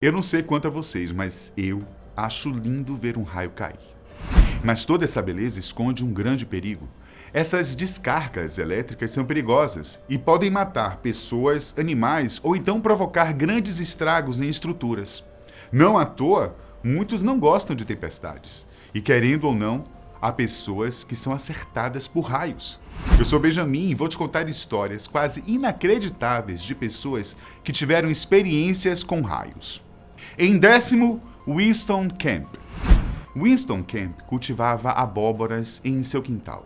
Eu não sei quanto a vocês, mas eu acho lindo ver um raio cair. Mas toda essa beleza esconde um grande perigo. Essas descargas elétricas são perigosas e podem matar pessoas, animais ou então provocar grandes estragos em estruturas. Não à toa, muitos não gostam de tempestades. E querendo ou não, há pessoas que são acertadas por raios. Eu sou Benjamin e vou te contar histórias quase inacreditáveis de pessoas que tiveram experiências com raios. Em décimo, Winston Camp. Winston Camp cultivava abóboras em seu quintal.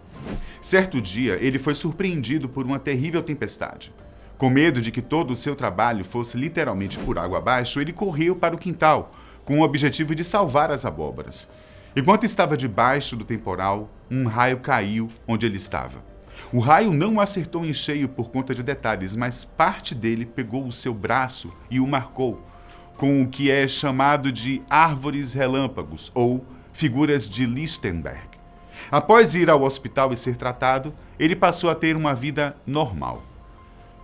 Certo dia, ele foi surpreendido por uma terrível tempestade. Com medo de que todo o seu trabalho fosse literalmente por água abaixo, ele correu para o quintal, com o objetivo de salvar as abóboras. Enquanto estava debaixo do temporal, um raio caiu onde ele estava. O raio não o acertou em cheio por conta de detalhes, mas parte dele pegou o seu braço e o marcou, com o que é chamado de árvores relâmpagos ou figuras de Lichtenberg. Após ir ao hospital e ser tratado, ele passou a ter uma vida normal.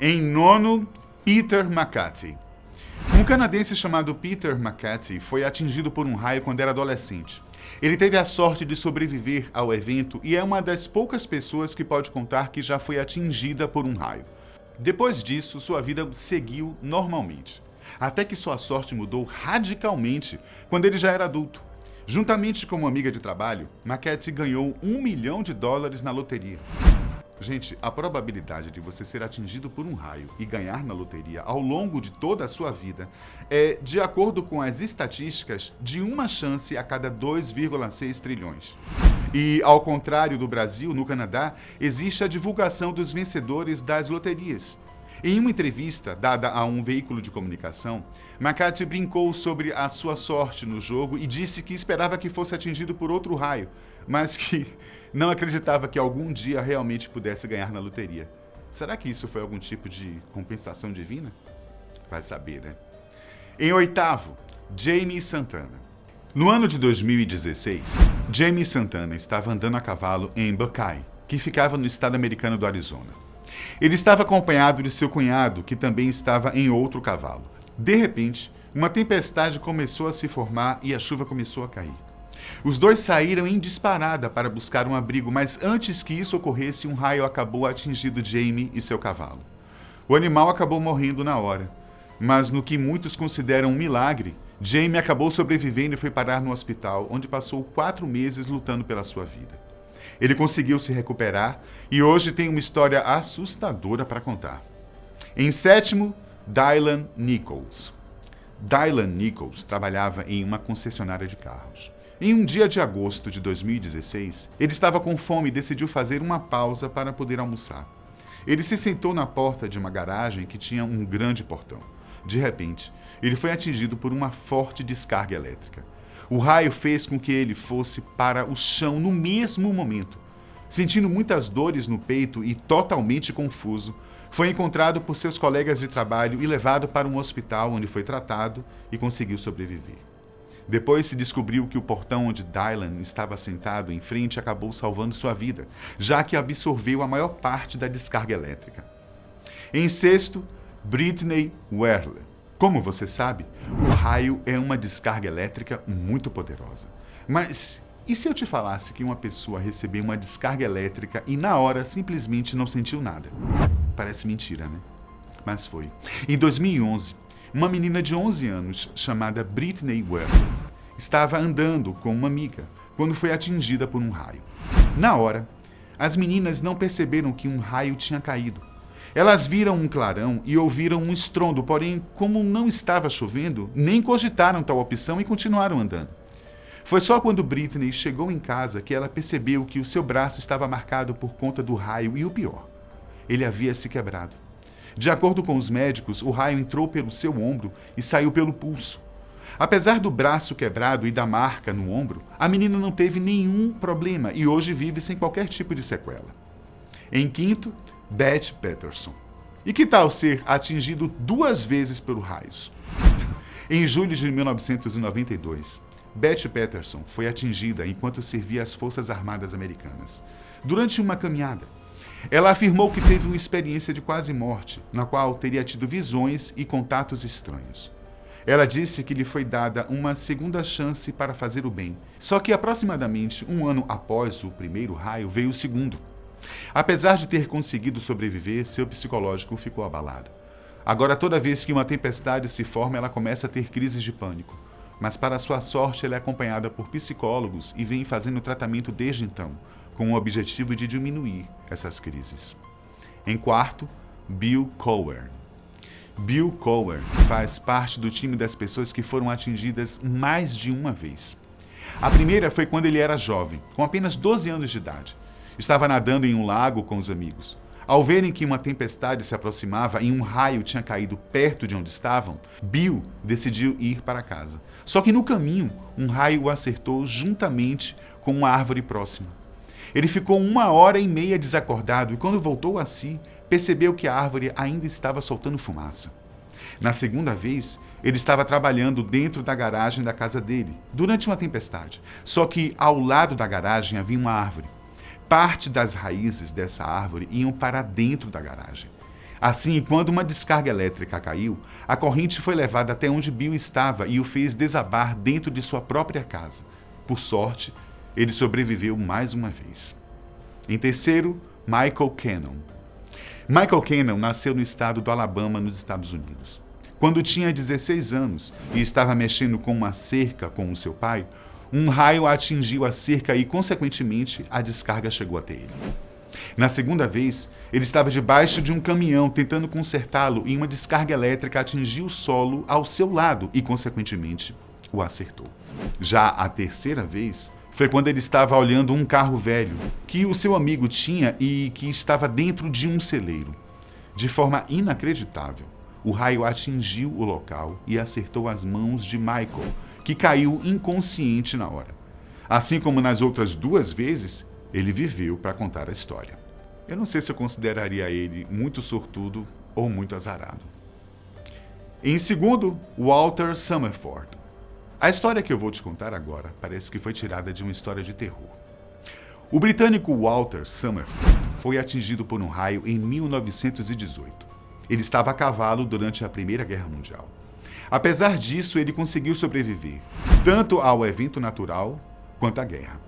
Em nono, Peter McCarthy. Um canadense chamado Peter McCarthy foi atingido por um raio quando era adolescente. Ele teve a sorte de sobreviver ao evento e é uma das poucas pessoas que pode contar que já foi atingida por um raio. Depois disso, sua vida seguiu normalmente. Até que sua sorte mudou radicalmente quando ele já era adulto. Juntamente com uma amiga de trabalho, McCarthy ganhou $1 milhão na loteria. Gente, a probabilidade de você ser atingido por um raio e ganhar na loteria ao longo de toda a sua vida é, de acordo com as estatísticas, de uma chance a cada 2,6 trilhões. E, ao contrário do Brasil, no Canadá, existe a divulgação dos vencedores das loterias. Em uma entrevista dada a um veículo de comunicação, McCarthy brincou sobre a sua sorte no jogo e disse que esperava que fosse atingido por outro raio, mas que não acreditava que algum dia realmente pudesse ganhar na loteria. Será que isso foi algum tipo de compensação divina? Vai saber, né? Em oitavo, Jamie Santana. No ano de 2016, Jamie Santana estava andando a cavalo em Buckeye, que ficava no estado americano do Arizona. Ele estava acompanhado de seu cunhado, que também estava em outro cavalo. De repente, uma tempestade começou a se formar e a chuva começou a cair. Os dois saíram em disparada para buscar um abrigo, mas antes que isso ocorresse, um raio acabou atingindo Jamie e seu cavalo. O animal acabou morrendo na hora, mas no que muitos consideram um milagre, Jamie acabou sobrevivendo e foi parar no hospital, onde passou 4 meses lutando pela sua vida. Ele conseguiu se recuperar e hoje tem uma história assustadora para contar. Em sétimo, Dylan Nichols. Dylan Nichols trabalhava em uma concessionária de carros. Em um dia de agosto de 2016, ele estava com fome e decidiu fazer uma pausa para poder almoçar. Ele se sentou na porta de uma garagem que tinha um grande portão. De repente, ele foi atingido por uma forte descarga elétrica. O raio fez com que ele fosse para o chão no mesmo momento. Sentindo muitas dores no peito e totalmente confuso, foi encontrado por seus colegas de trabalho e levado para um hospital onde foi tratado e conseguiu sobreviver. Depois se descobriu que o portão onde Dylan estava sentado em frente acabou salvando sua vida, já que absorveu a maior parte da descarga elétrica. Em sexto, Brittany Werle. Como você sabe, o raio é uma descarga elétrica muito poderosa. Mas e se eu te falasse que uma pessoa recebeu uma descarga elétrica e na hora simplesmente não sentiu nada? Parece mentira, né? Mas foi. Em 2011, uma menina de 11 anos chamada Brittany Werle estava andando com uma amiga quando foi atingida por um raio. Na hora, as meninas não perceberam que um raio tinha caído. Elas viram um clarão e ouviram um estrondo, porém, como não estava chovendo, nem cogitaram tal opção e continuaram andando. Foi só quando Brittany chegou em casa que ela percebeu que o seu braço estava marcado por conta do raio e o pior, ele havia se quebrado. De acordo com os médicos, o raio entrou pelo seu ombro e saiu pelo pulso. Apesar do braço quebrado e da marca no ombro, a menina não teve nenhum problema e hoje vive sem qualquer tipo de sequela. Em quinto, Beth Peterson. E que tal ser atingido 2 vezes por raios? Em julho de 1992, Beth Peterson foi atingida enquanto servia às Forças Armadas Americanas. Durante uma caminhada, ela afirmou que teve uma experiência de quase morte, na qual teria tido visões e contatos estranhos. Ela disse que lhe foi dada uma segunda chance para fazer o bem. Só que aproximadamente um ano após o primeiro raio, veio o segundo. Apesar de ter conseguido sobreviver, seu psicológico ficou abalado. Agora, toda vez que uma tempestade se forma, ela começa a ter crises de pânico. Mas, para sua sorte, ela é acompanhada por psicólogos e vem fazendo tratamento desde então, com o objetivo de diminuir essas crises. Em quarto, Bill Cower. Bill Cower faz parte do time das pessoas que foram atingidas mais de uma vez. A primeira foi quando ele era jovem, com apenas 12 anos de idade. Estava nadando em um lago com os amigos. Ao verem que uma tempestade se aproximava e um raio tinha caído perto de onde estavam, Bill decidiu ir para casa. Só que no caminho, um raio o acertou juntamente com uma árvore próxima. Ele ficou 1h30 desacordado e, quando voltou a si, percebeu que a árvore ainda estava soltando fumaça. Na segunda vez, ele estava trabalhando dentro da garagem da casa dele, durante uma tempestade. Só que ao lado da garagem havia uma árvore. Parte das raízes dessa árvore iam para dentro da garagem. Assim, quando uma descarga elétrica caiu, a corrente foi levada até onde Bill estava e o fez desabar dentro de sua própria casa. Por sorte, ele sobreviveu mais uma vez. Em terceiro, Michael Cannon. Michael Cannon nasceu no estado do Alabama, nos Estados Unidos. Quando tinha 16 anos e estava mexendo com uma cerca com o seu pai, um raio atingiu a cerca e, consequentemente, a descarga chegou até ele. Na segunda vez, ele estava debaixo de um caminhão tentando consertá-lo e uma descarga elétrica atingiu o solo ao seu lado e, consequentemente, o acertou. Já a terceira vez foi quando ele estava olhando um carro velho que o seu amigo tinha e que estava dentro de um celeiro. De forma inacreditável, o raio atingiu o local e acertou as mãos de Michael, que caiu inconsciente na hora. Assim como nas outras 2 vezes, ele viveu para contar a história. Eu não sei se eu consideraria ele muito sortudo ou muito azarado. Em segundo, Walter Summerford. A história que eu vou te contar agora parece que foi tirada de uma história de terror. O britânico Walter Summerford foi atingido por um raio em 1918. Ele estava a cavalo durante a Primeira Guerra Mundial. Apesar disso, ele conseguiu sobreviver, tanto ao evento natural quanto à guerra.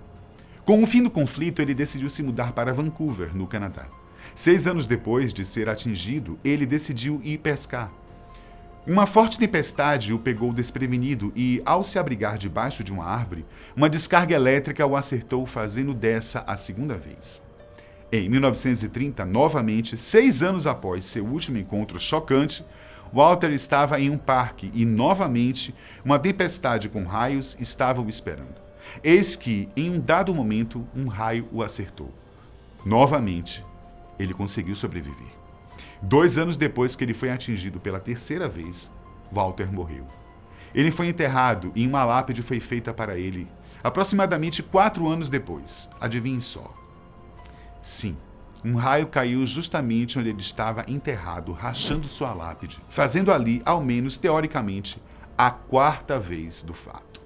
Com o fim do conflito, ele decidiu se mudar para Vancouver, no Canadá. 6 anos depois de ser atingido, ele decidiu ir pescar. Uma forte tempestade o pegou desprevenido e, ao se abrigar debaixo de uma árvore, uma descarga elétrica o acertou, fazendo dessa a segunda vez. Em 1930, novamente, 6 anos após seu último encontro chocante, Walter estava em um parque e, novamente, uma tempestade com raios estava o esperando. Eis que, em um dado momento, um raio o acertou. Novamente, ele conseguiu sobreviver. 2 anos depois que ele foi atingido pela terceira vez, Walter morreu. Ele foi enterrado e uma lápide foi feita para ele, aproximadamente 4 anos depois. Adivinhe só. Sim, um raio caiu justamente onde ele estava enterrado, rachando sua lápide, fazendo ali, ao menos teoricamente, a 4ª vez do fato.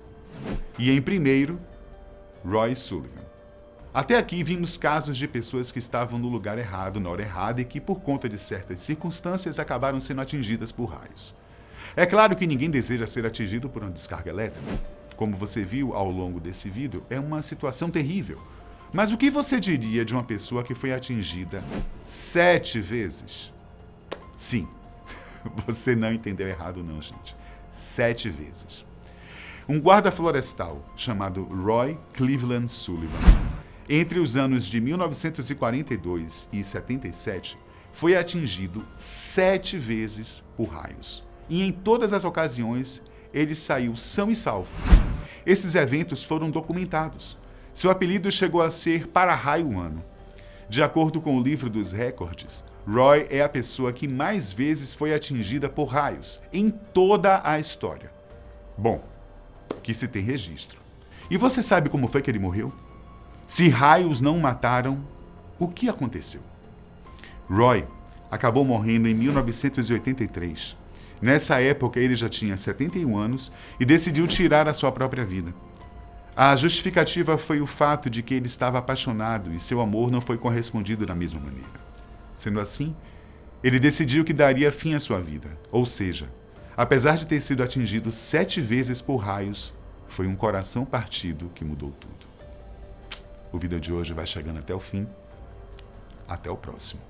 E em primeiro, Roy Sullivan. Até aqui vimos casos de pessoas que estavam no lugar errado, na hora errada e que, por conta de certas circunstâncias, acabaram sendo atingidas por raios. É claro que ninguém deseja ser atingido por uma descarga elétrica. Como você viu ao longo desse vídeo, é uma situação terrível. Mas o que você diria de uma pessoa que foi atingida 7 vezes? Sim, você não entendeu errado não, gente. 7 vezes. Um guarda florestal chamado Roy Cleveland Sullivan, entre os anos de 1942 e 77, foi atingido 7 vezes por raios. E em todas as ocasiões, ele saiu são e salvo. Esses eventos foram documentados. Seu apelido chegou a ser Para-Raio Humano. De acordo com o livro dos recordes, Roy é a pessoa que mais vezes foi atingida por raios em toda a história. Bom, que se tem registro. E você sabe como foi que ele morreu? Se raios não o mataram, o que aconteceu? Roy acabou morrendo em 1983. Nessa época, ele já tinha 71 anos e decidiu tirar a sua própria vida. A justificativa foi o fato de que ele estava apaixonado e seu amor não foi correspondido da mesma maneira. Sendo assim, ele decidiu que daria fim à sua vida, ou seja, Apesar de ter sido atingido 7 vezes por raios, foi um coração partido que mudou tudo. O vídeo de hoje vai chegando até o fim. Até o próximo.